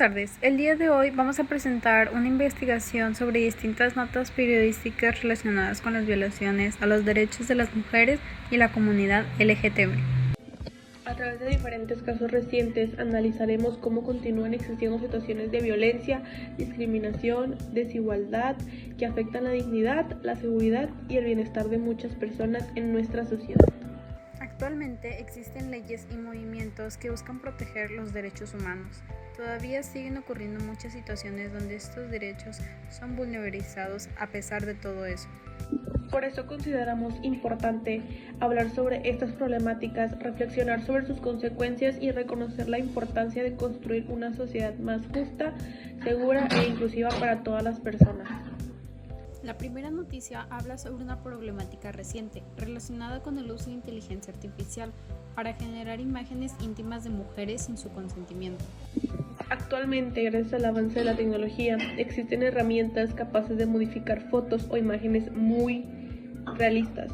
tardes. El día de hoy vamos a presentar una investigación sobre distintas notas periodísticas relacionadas con las violaciones a los derechos de las mujeres y la comunidad LGTB. A través de diferentes casos recientes analizaremos cómo continúan existiendo situaciones de violencia, discriminación, desigualdad que afectan la dignidad, la seguridad y el bienestar de muchas personas en nuestra sociedad. Actualmente existen leyes y movimientos que buscan proteger los derechos humanos. Todavía siguen ocurriendo muchas situaciones donde estos derechos son vulnerabilizados a pesar de todo eso. Por eso consideramos importante hablar sobre estas problemáticas, reflexionar sobre sus consecuencias y reconocer la importancia de construir una sociedad más justa, segura e inclusiva para todas las personas. La primera noticia habla sobre una problemática reciente relacionada con el uso de inteligencia artificial para generar imágenes íntimas de mujeres sin su consentimiento. Actualmente, gracias al avance de la tecnología, existen herramientas capaces de modificar fotos o imágenes muy realistas.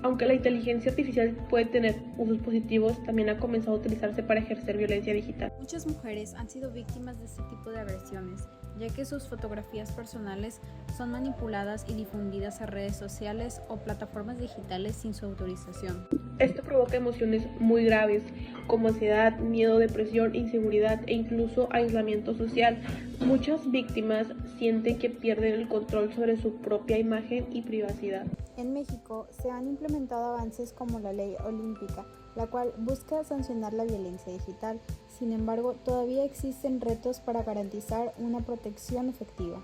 Aunque la inteligencia artificial puede tener usos positivos, también ha comenzado a utilizarse para ejercer violencia digital. Muchas mujeres han sido víctimas de este tipo de agresiones, ya que sus fotografías personales son manipuladas y difundidas a redes sociales o plataformas digitales sin su autorización. Esto provoca emociones muy graves, como ansiedad, miedo, depresión, inseguridad e incluso aislamiento social. Muchas víctimas sienten que pierden el control sobre su propia imagen y privacidad. En México se han implementado avances como la Ley Olímpica, la cual busca sancionar la violencia digital. Sin embargo, todavía existen retos para garantizar una protección efectiva.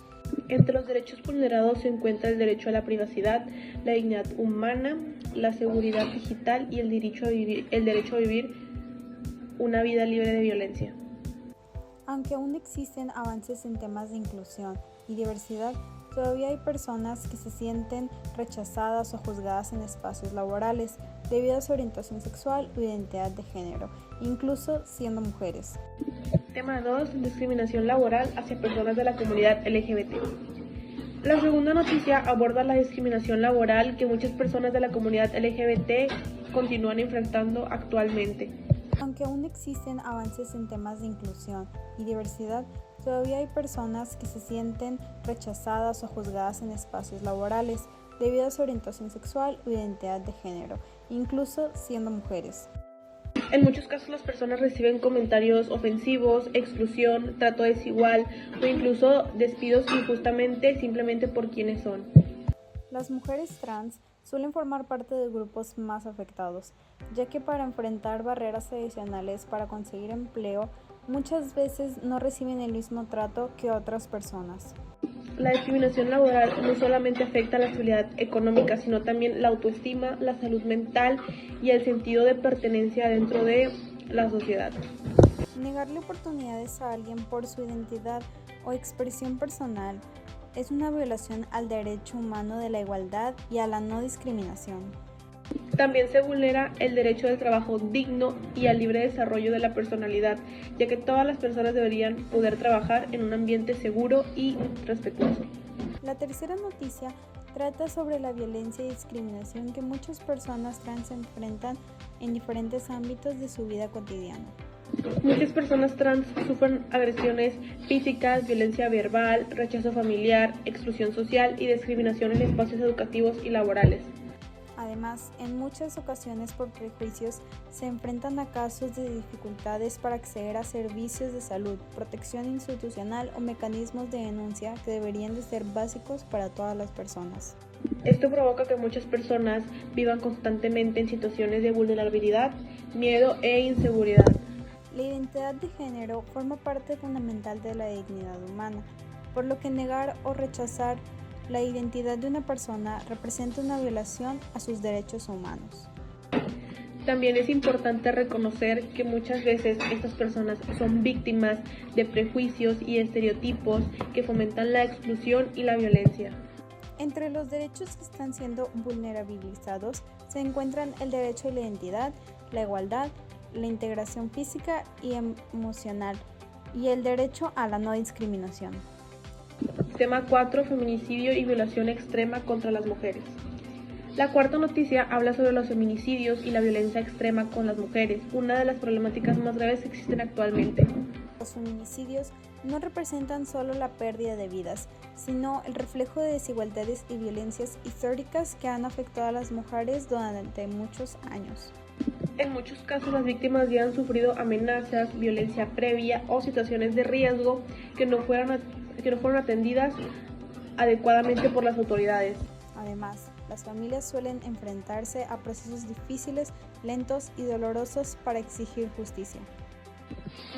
Entre los derechos vulnerados se encuentra el derecho a la privacidad, la dignidad humana, la seguridad digital y el derecho a vivir una vida libre de violencia. Aunque aún existen avances en temas de inclusión y diversidad, todavía hay personas que se sienten rechazadas o juzgadas en espacios laborales debido a su orientación sexual o identidad de género, incluso siendo mujeres. Tema 2. Discriminación laboral hacia personas de la comunidad LGBT. La segunda noticia aborda la discriminación laboral que muchas personas de la comunidad LGBT continúan enfrentando actualmente. Aunque aún existen avances en temas de inclusión y diversidad, todavía hay personas que se sienten rechazadas o juzgadas en espacios laborales debido a su orientación sexual o identidad de género, incluso siendo mujeres. En muchos casos las personas reciben comentarios ofensivos, exclusión, trato desigual o incluso despidos injustamente simplemente por quienes son. Las mujeres trans suelen formar parte de grupos más afectados, ya que para enfrentar barreras adicionales para conseguir empleo, muchas veces no reciben el mismo trato que otras personas. La discriminación laboral no solamente afecta a la estabilidad económica, sino también la autoestima, la salud mental y el sentido de pertenencia dentro de la sociedad. Negarle oportunidades a alguien por su identidad o expresión personal es una violación al derecho humano de la igualdad y a la no discriminación. También se vulnera el derecho del trabajo digno y al libre desarrollo de la personalidad, ya que todas las personas deberían poder trabajar en un ambiente seguro y respetuoso. La tercera noticia trata sobre la violencia y discriminación que muchas personas trans enfrentan en diferentes ámbitos de su vida cotidiana. Muchas personas trans sufren agresiones físicas, violencia verbal, rechazo familiar, exclusión social y discriminación en espacios educativos y laborales. Además, en muchas ocasiones por prejuicios se enfrentan a casos de dificultades para acceder a servicios de salud, protección institucional o mecanismos de denuncia que deberían de ser básicos para todas las personas. Esto provoca que muchas personas vivan constantemente en situaciones de vulnerabilidad, miedo e inseguridad. La identidad de género forma parte fundamental de la dignidad humana, por lo que negar o rechazar la identidad de una persona representa una violación a sus derechos humanos. También es importante reconocer que muchas veces estas personas son víctimas de prejuicios y estereotipos que fomentan la exclusión y la violencia. Entre los derechos que están siendo vulnerabilizados se encuentran el derecho a la identidad, la igualdad, la integración física y emocional y el derecho a la no discriminación. Tema 4. Feminicidio y violación extrema contra las mujeres. La cuarta noticia habla sobre los feminicidios y la violencia extrema con las mujeres, una de las problemáticas más graves que existen actualmente. Los feminicidios no representan solo la pérdida de vidas, sino el reflejo de desigualdades y violencias históricas que han afectado a las mujeres durante muchos años. En muchos casos las víctimas ya han sufrido amenazas, violencia previa o situaciones de riesgo que no fueron atendidas adecuadamente por las autoridades. Además, las familias suelen enfrentarse a procesos difíciles, lentos y dolorosos para exigir justicia.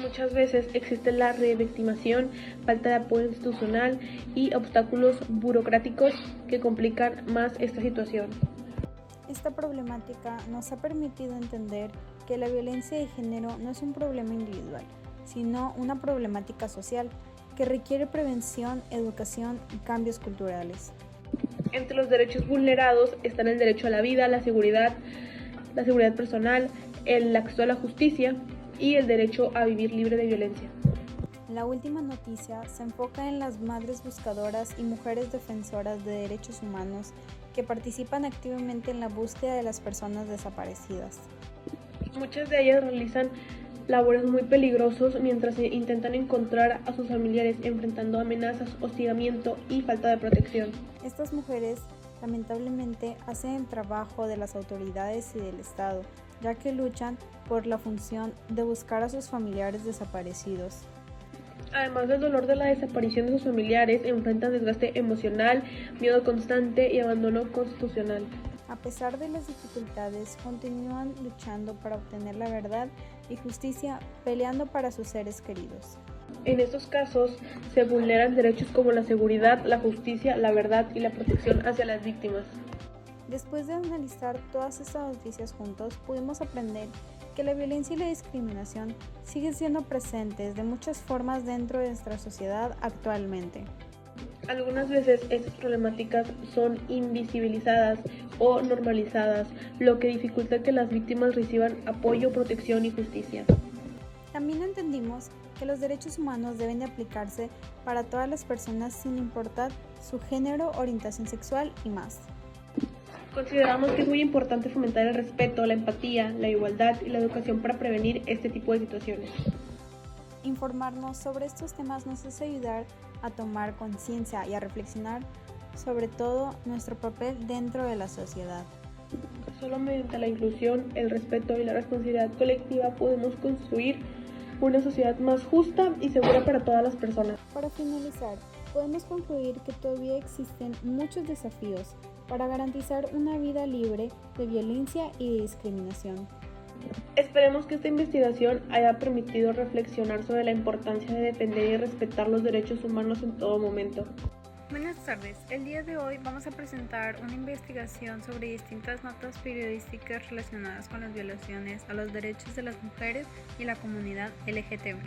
Muchas veces existe la revictimación, falta de apoyo institucional y obstáculos burocráticos que complican más esta situación. Esta problemática nos ha permitido entender que la violencia de género no es un problema individual, sino una problemática social que requiere prevención, educación y cambios culturales. Entre los derechos vulnerados están el derecho a la vida, la seguridad personal, el acceso a la justicia y el derecho a vivir libre de violencia. La última noticia se enfoca en las madres buscadoras y mujeres defensoras de derechos humanos que participan activamente en la búsqueda de las personas desaparecidas. Muchas de ellas realizan labores muy peligrosos mientras intentan encontrar a sus familiares, enfrentando amenazas, hostigamiento y falta de protección. Estas mujeres lamentablemente hacen el trabajo de las autoridades y del Estado, ya que luchan por la función de buscar a sus familiares desaparecidos. Además del dolor de la desaparición de sus familiares, enfrentan desgaste emocional, miedo constante y abandono constitucional. A pesar de las dificultades, continúan luchando para obtener la verdad y justicia, peleando para sus seres queridos. En estos casos, se vulneran derechos como la seguridad, la justicia, la verdad y la protección hacia las víctimas. Después de analizar todas estas noticias juntos, pudimos aprender que la violencia y la discriminación siguen siendo presentes de muchas formas dentro de nuestra sociedad actualmente. Algunas veces estas problemáticas son invisibilizadas o normalizadas, lo que dificulta que las víctimas reciban apoyo, protección y justicia. También entendimos que los derechos humanos deben de aplicarse para todas las personas sin importar su género, orientación sexual y más. Consideramos que es muy importante fomentar el respeto, la empatía, la igualdad y la educación para prevenir este tipo de situaciones. Informarnos sobre estos temas nos hace ayudar a tomar conciencia y a reflexionar sobre todo nuestro papel dentro de la sociedad. Solo mediante la inclusión, el respeto y la responsabilidad colectiva podemos construir una sociedad más justa y segura para todas las personas. Para finalizar, podemos concluir que todavía existen muchos desafíos para garantizar una vida libre de violencia y de discriminación. Esperemos que esta investigación haya permitido reflexionar sobre la importancia de defender y respetar los derechos humanos en todo momento. Buenas tardes, el día de hoy vamos a presentar una investigación sobre distintas notas periodísticas relacionadas con las violaciones a los derechos de las mujeres y la comunidad LGTB.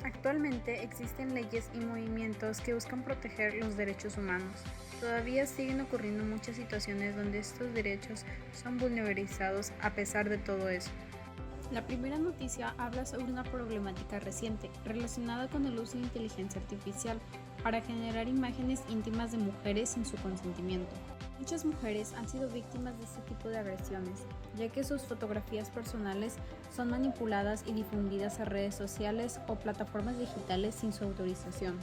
Actualmente existen leyes y movimientos que buscan proteger los derechos humanos. Todavía siguen ocurriendo muchas situaciones donde estos derechos son vulnerabilizados a pesar de todo eso. La primera noticia habla sobre una problemática reciente relacionada con el uso de inteligencia artificial para generar imágenes íntimas de mujeres sin su consentimiento. Muchas mujeres han sido víctimas de este tipo de agresiones, ya que sus fotografías personales son manipuladas y difundidas a redes sociales o plataformas digitales sin su autorización.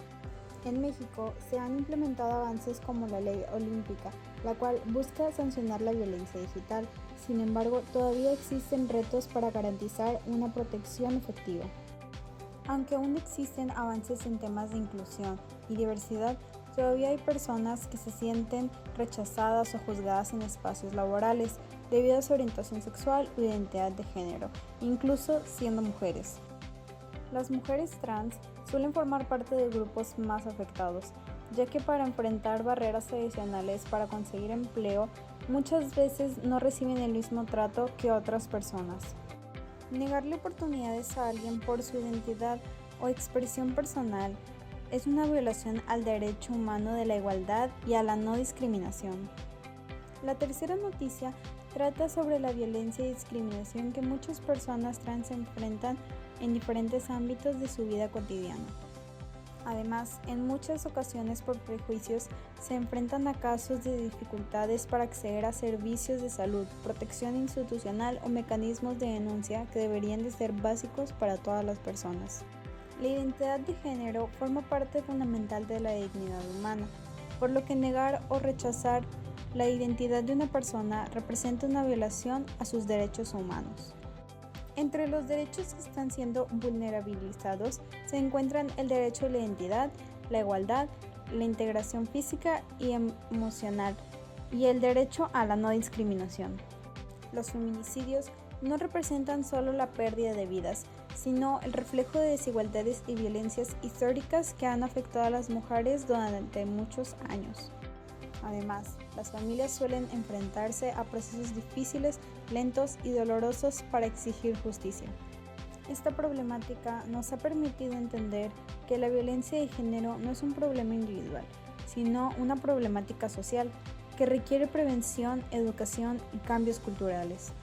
En México se han implementado avances como la Ley Olímpica, la cual busca sancionar la violencia digital. Sin embargo, todavía existen retos para garantizar una protección efectiva. Aunque aún existen avances en temas de inclusión y diversidad, todavía hay personas que se sienten rechazadas o juzgadas en espacios laborales debido a su orientación sexual o identidad de género, incluso siendo mujeres. Las mujeres trans suelen formar parte de grupos más afectados, ya que para enfrentar barreras adicionales para conseguir empleo, muchas veces no reciben el mismo trato que otras personas. Negarle oportunidades a alguien por su identidad o expresión personal es una violación al derecho humano de la igualdad y a la no discriminación. La tercera noticia trata sobre la violencia y discriminación que muchas personas trans enfrentan en diferentes ámbitos de su vida cotidiana. Además, en muchas ocasiones por prejuicios se enfrentan a casos de dificultades para acceder a servicios de salud, protección institucional o mecanismos de denuncia que deberían de ser básicos para todas las personas. La identidad de género forma parte fundamental de la dignidad humana, por lo que negar o rechazar la identidad de una persona representa una violación a sus derechos humanos. Entre los derechos que están siendo vulnerabilizados se encuentran el derecho a la identidad, la igualdad, la integración física y emocional y el derecho a la no discriminación. Los feminicidios no representan solo la pérdida de vidas, sino el reflejo de desigualdades y violencias históricas que han afectado a las mujeres durante muchos años. Además, las familias suelen enfrentarse a procesos difíciles, lentos y dolorosos para exigir justicia. Esta problemática nos ha permitido entender que la violencia de género no es un problema individual, sino una problemática social que requiere prevención, educación y cambios culturales.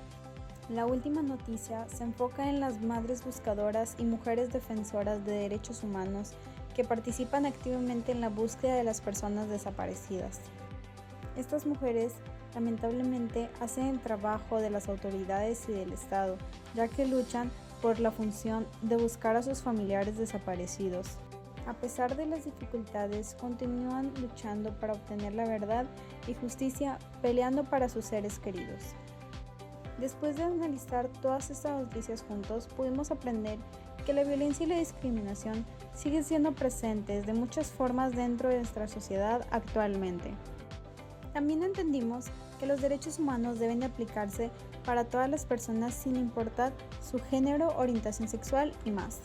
La última noticia se enfoca en las madres buscadoras y mujeres defensoras de derechos humanos que participan activamente en la búsqueda de las personas desaparecidas. Estas mujeres lamentablemente hacen el trabajo de las autoridades y del Estado, ya que luchan por la función de buscar a sus familiares desaparecidos. A pesar de las dificultades, continúan luchando para obtener la verdad y justicia, peleando para sus seres queridos. Después de analizar todas estas noticias juntos, pudimos aprender que la violencia y la discriminación siguen siendo presentes de muchas formas dentro de nuestra sociedad actualmente. También entendimos que los derechos humanos deben de aplicarse para todas las personas sin importar su género, orientación sexual y más.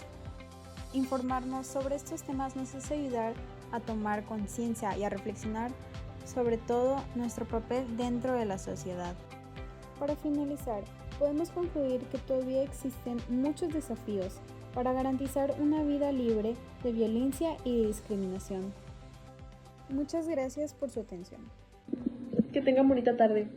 Informarnos sobre estos temas nos hace ayudar a tomar conciencia y a reflexionar sobre todo nuestro papel dentro de la sociedad. Para finalizar, podemos concluir que todavía existen muchos desafíos para garantizar una vida libre de violencia y de discriminación. Muchas gracias por su atención. Que tengan bonita tarde.